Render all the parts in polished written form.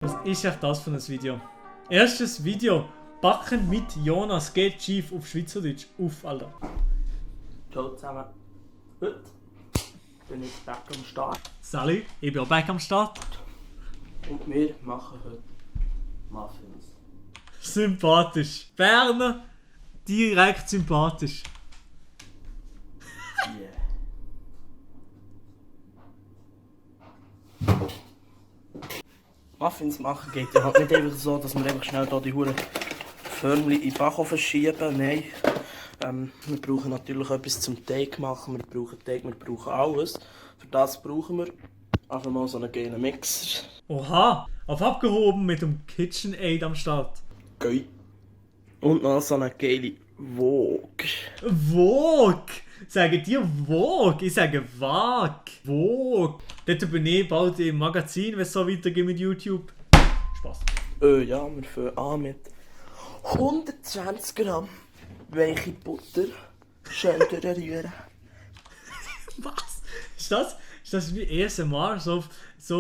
Was ist echt das für ein Video? Erstes Video. Backen mit Jonas geht schief auf Schweizerdeutsch. Auf, Alter. Ciao zusammen. Heute bin ich back am Start. Salut, ich bin auch back am Start. Und wir machen heute Muffins. Sympathisch. Berner, direkt sympathisch. Yeah. Muffins machen geht ja halt nicht einfach so, dass wir einfach schnell hier die Huren Förmchen in den Backofen schieben. Nein. Wir brauchen natürlich etwas zum Teig machen. Wir brauchen Teig, wir brauchen alles. Für das brauchen wir einfach mal so einen geilen Mixer. Oha, auf abgehoben mit dem KitchenAid am Start. Geil. Und noch so eine geile Vogue. Vogue! Sagen dir Vogue? Ich sage Wag. Vogue. Dort bin ich bald im Magazin, wenn es so weitergeht mit YouTube. Spaß. Ja, wir fangen an mit 120 Gramm weiche Butter. Schön durchrühren. Was? Ist das wie ASMR? So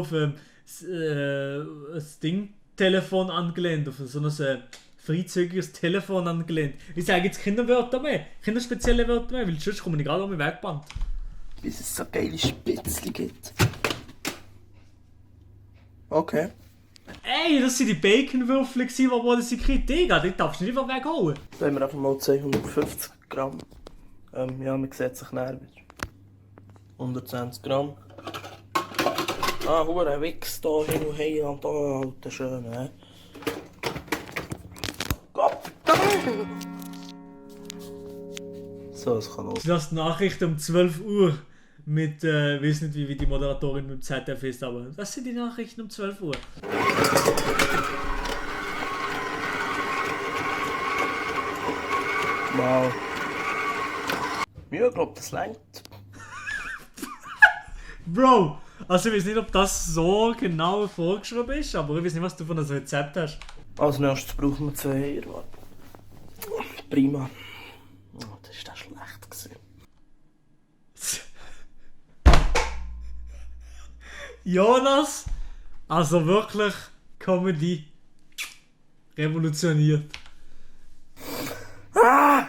auf das Ding-Telefon angelehnt, auf so ein freizügiges Telefon angelehnt. Ich sage jetzt Kinderwörter mehr, kinderspezielle Wörter mehr, weil sonst komme ich gerade um mich weggebannt. Bis es so geile Spitzli gibt. Okay. Ey, das waren die Baconwürfel, die sie Kritik hat. Die darfst du nicht einfach wegholen. Dann haben wir einfach mal 250 Gramm. Ja, man sieht sich näher. 120 Gramm. Ah, hure Wichs da hin und her und da, alter schön, hä? Gott! So, es kann los. Das ist die Nachricht um 12 Uhr mit, weiß nicht wie die Moderatorin mit dem ZDF ist, aber das sind die Nachrichten um 12 Uhr. Wow. Ja, ich glaube, das reicht. Bro, also ich weiß nicht, ob das so genau vorgeschrieben ist, aber ich weiß nicht, was du von einem Rezept hast. Als nächstes brauchen wir 2 Eier. Prima. Oh, das war schlecht gewesen. Jonas, also wirklich Comedy revolutioniert. Ah!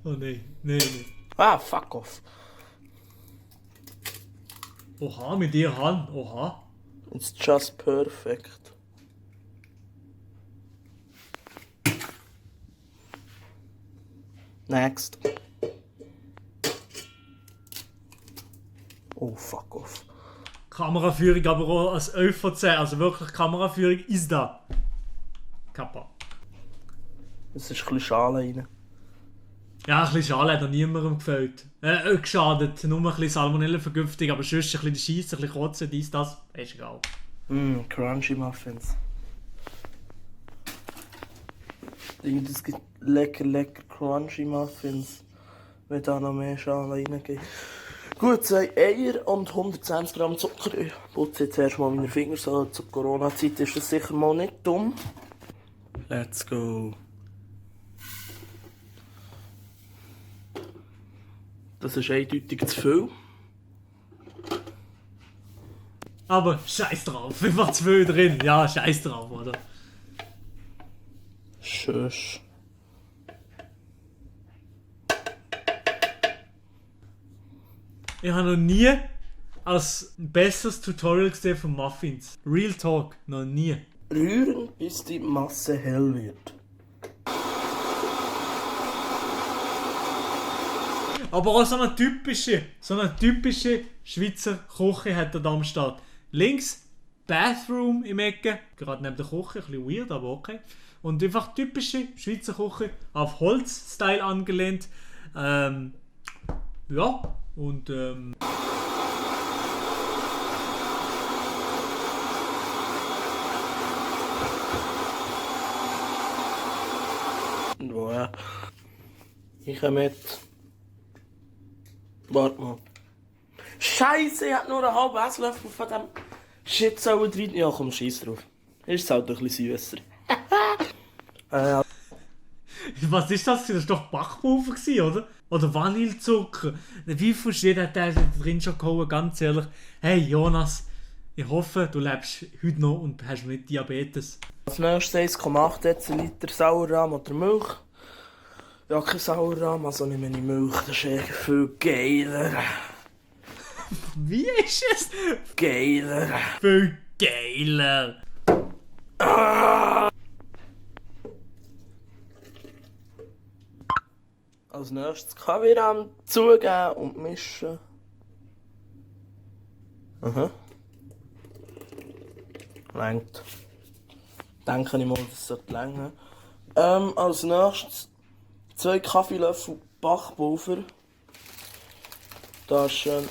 Oh nein, nein, nein. Ah, fuck off. Oha, mit dir Hand, oha. It's just perfect. Next. Oh, fuck off. Kameraführung aber auch als 11 von 10, also wirklich Kameraführung ist da. Kappa. Es ist ein bisschen Schale rein. Ja, ein bisschen Schale hat noch niemandem gefällt. Geschadet, nur ein bisschen Salmonellenvergiftung, aber sonst ein bisschen Scheiße, ein bisschen Kotzen, dies, das, ist egal. Crunchy Muffins. Es gibt lecker Crunchy Muffins. Wenn da noch mehr Schale reingeht. Gut, 2 Eier und 120 Gramm Zucker. Ich putze jetzt erstmal meine Finger, so zur Corona-Zeit ist das sicher mal nicht dumm. Let's go. Das ist eindeutig zu viel. Aber scheiß drauf, einfach 2 drin. Ja, scheiß drauf, oder? Schöss. Ich habe noch nie ein besseres Tutorial gesehen von Muffins. Real Talk, noch nie. Rühren, bis die Masse hell wird. Aber auch so eine typische Schweizer Küche hat er da am Start. Links Bathroom im Ecke, gerade neben der Küche, ein bisschen weird, aber okay. Und einfach typische Schweizer Küche, auf Holz-Style angelehnt. Ja, und Woher? Ich komme mit. Warte mal. Scheiße, ich hab nur einen halben Esslöffel von dem Shit sollen drin. Ja, komm, scheiß drauf. Ist halt ein bisschen süßer. was ist das? Das war doch Backpulver, oder? Oder Vanillezucker. Wie viel Shit hat der drin schon gehauen, ganz ehrlich. Hey Jonas, Ich hoffe, du lebst heute noch und hast nicht Diabetes. Als nächstes 1,8 Deziliter Sauerrahm oder Milch. Ja, kein Sauerrahm, also nehme ich Milch. Das ist echt viel geiler. Wie ist es? Geiler. Viel geiler. Als nächstes Kaffeerahm zugeben und mischen. Aha. Längt. Denke ich mal, das sollte länger. Als nächstes 2 Kaffeelöffel Backpulver. Da ist schön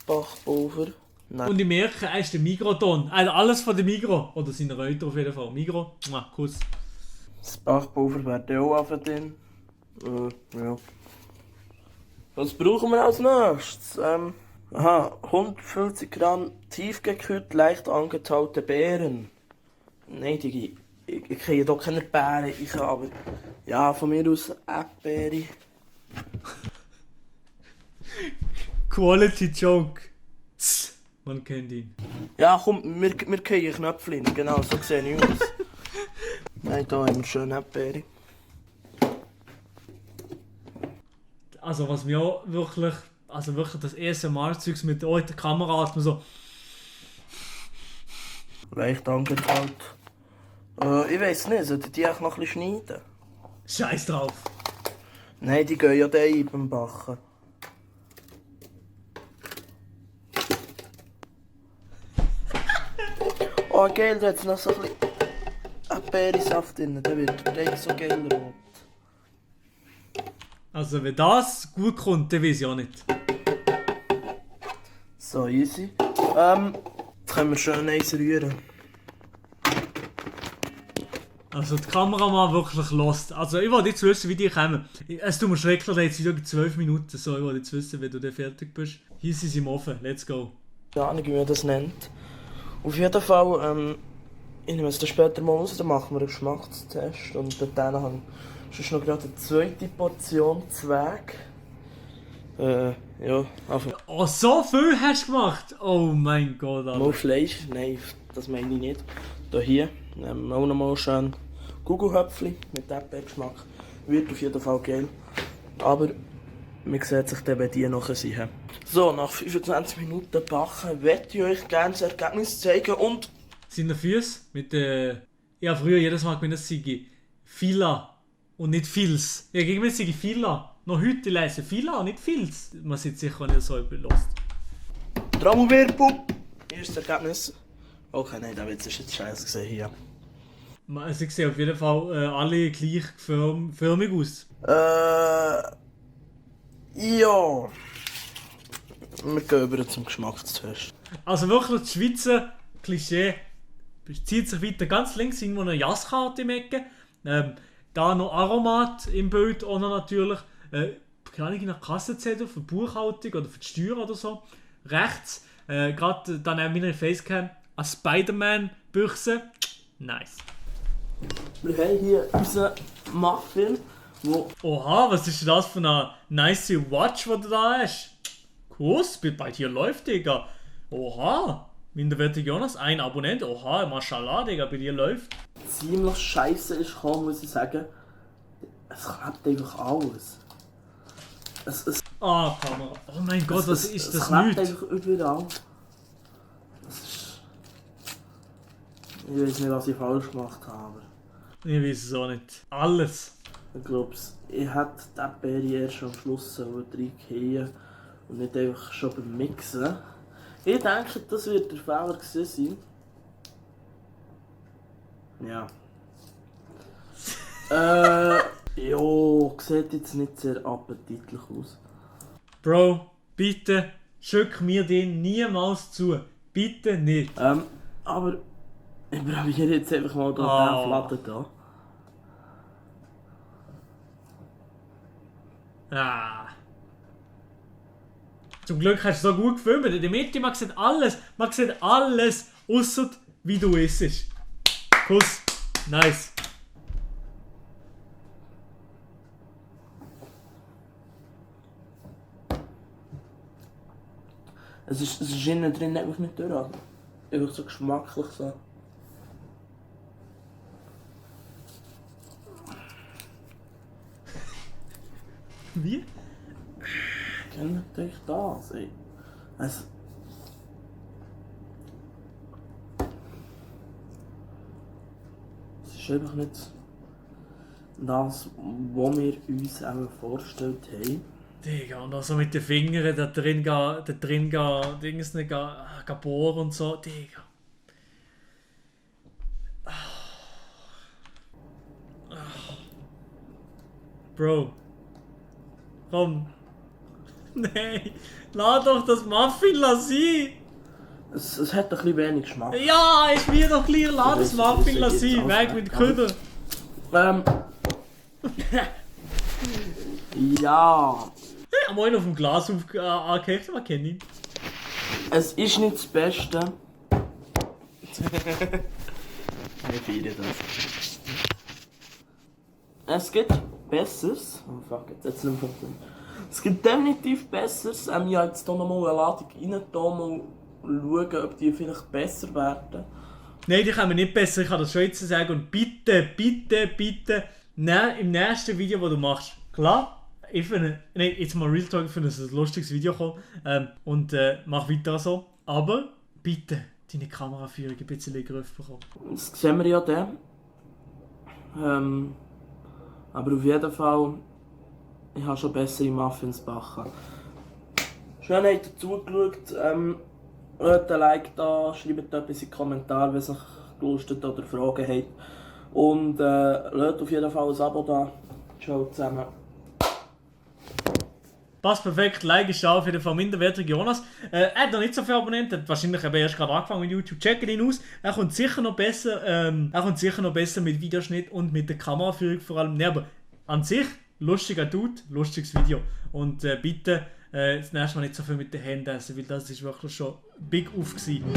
Backpulver. Nein. Und ich merke, er ist der Migros-Ton. Also alles von der Migros. Oder seine Reuter auf jeden Fall. Migros, Kuss. Das Backpulver wäre auch einfach drin. Ja. Was brauchen wir als nächstes? 150 Gramm tiefgekühlt, leicht angetaute Beeren. Nein, Digi, ich kriege hier keine Beeren. Ich habe aber, ja, von mir aus Erdbeere. Quality Joke. Tss, man kennt ihn. Ja, komm, wir kriegen Knöpfchen. Genau, so sehe ich aus. Nein, da haben wir schön Erdbeere. Also was mir auch wirklich das ASMR-Zeugs mit euch der Kamera hat, man so... Leicht angetaut. Ich weiss nicht, sollten die auch noch ein bisschen schneiden? Scheiß drauf. Nein, die gehen ja dann beim Backen. Oh geil, da hat es noch so ein bisschen Erdbeersaft drin, der wird direkt so geil rot. Also wenn das gut kommt, dann weiß ich auch nicht. So, easy. Jetzt können wir schön eins rühren. Also die Kameramann wirklich lost. Also ich wollte jetzt wissen, wie die kommen. Es tut mir schrecklich, jetzt wieder 12 Minuten. So, ich wollte jetzt wissen, wenn du dann fertig bist. Hier sind sie im Ofen, let's go. Keine Ahnung, wie man das nennt. Auf jeden Fall, ich nehme es dann später mal raus, dann machen wir einen Geschmackstest. Und dann habe ich sonst noch gerade eine zweite Portion Zweig. Ja, einfach Oh, so viel hast du gemacht? Oh mein Gott, Alter. mal Fleisch. Nein, das meine ich nicht. Hier nehmen wir auch noch mal schön Gugelhöpfli mit Erdbeergeschmack. Wird auf jeden Fall geil. Aber man sieht sich dann, wenn die nachher sind. So, nach 25 Minuten backen möchte ich euch gerne das Ergebnis zeigen und... Seine Füße mit der... Ich habe früher jedes Mal gemeint, es sei Fila und nicht Fils. Ja, gegen mich sei Fila. Noch heute lese Fila und nicht Fils. Man sieht sicher nicht so überlost. Trommelwirbel! Hier ist das Ergebnis. Okay, nein, der Witz ist jetzt scheiße gesehen hier. Sie sehen auf jeden Fall alle gleich förmig aus. Ja. Wir gehen über zum Geschmackstest. Also wirklich das Schweizer Klischee zieht sich weiter ganz links irgendwo eine Jasskarte im Ecke. Da noch Aromat im Bild, auch noch natürlich. Keine Ahnung, nach Kassenzettel für die Buchhaltung oder für die Steuer oder so. Rechts, gerade daneben meiner Facecam, eine Spider-Man-Büchse. Nice. Wir haben hier unseren Muffin, wo... Oha, was ist denn das für eine nice Watch, die du da hast? Kuss, bei dir läuft, Digga. Oha, minderwertig Jonas, ein Abonnent. Oha, mashallah, Digga, bei dir läuft. ziemlich scheiße ist gekommen, muss ich sagen. Es klebt einfach alles. Ah, Kamera. Oh mein Gott, was ist das Es klebt nicht? einfach überall. Das ist... Ich weiß nicht, was ich falsch gemacht habe. Ich weiß es auch nicht. Alles. Ich glaube, ich hätte die Erdbeere erst am Schluss reingehen und nicht einfach schon beim Mixen. Ich denke, das wird der Fehler gewesen sein. Ja. Jo, sieht jetzt nicht sehr appetitlich aus. Bro, bitte schick mir den niemals zu. Bitte nicht. Aber ich probiere jetzt einfach mal da den Fladen da. Ah. Zum Glück hast du so gut gefilmt. In der Mitte, man sieht alles, ausser wie du isst. Kuss. Nice. Es ist innen drin einfach nicht durch. Einfach so geschmacklich so. Wie? Kennt euch das, ey? Also... Es ist einfach nicht das, was wir uns auch vorgestellt haben. Digga, und auch so mit den Fingern da drin Dings nicht bohren und so. Digga. Bro. Komm. Nein. Lass doch das Muffin sein. Es hat ein bisschen wenig Geschmack. Ja, ist mir doch gleich. Lass das Muffin sein. Weg mit Köder. Ja. Ich habe einen auf dem Glas angehängt, aber kenne ich. Es ist nicht das Beste. Ich feiere das. Es gibt Besseres. Oh fuck, jetzt nicht funktioniert. Es gibt definitiv Besseres. Ich habe jetzt hier nochmal eine Ladung rein, mal schauen, ob die vielleicht besser werden. Nein, die kommen nicht besser, ich kann das schon jetzt sagen. Und bitte, bitte, bitte, im nächsten Video, das du machst, klar, ich finde, jetzt mal Real Talk, ich finde, es ist ein lustiges Video gekommen. Mach weiter so. Aber bitte, deine Kameraführung ein bisschen in den Griff bekommen. Das sehen wir ja dann. Aber auf jeden Fall, ich habe schon bessere Muffins backen. Schön, habt ihr zugeschaut. Lasst ein Like da, schreibt etwas in die Kommentare, wenn es euch gelustet oder Fragen habt. Und lasst auf jeden Fall ein Abo da. Ciao zusammen. Passt perfekt, Like ist da auf jeden Fall minderwertig Jonas. Er hat noch nicht so viele Abonnenten, hat wahrscheinlich erst gerade angefangen mit YouTube. Checkt ihn aus, er kommt sicher noch besser mit Videoschnitt und mit der Kameraführung vor allem. Nee, aber an sich, lustiger Dude, lustiges Video. Und bitte das nächste Mal nicht so viel mit den Händen essen, weil das ist wirklich schon big auf gewesen.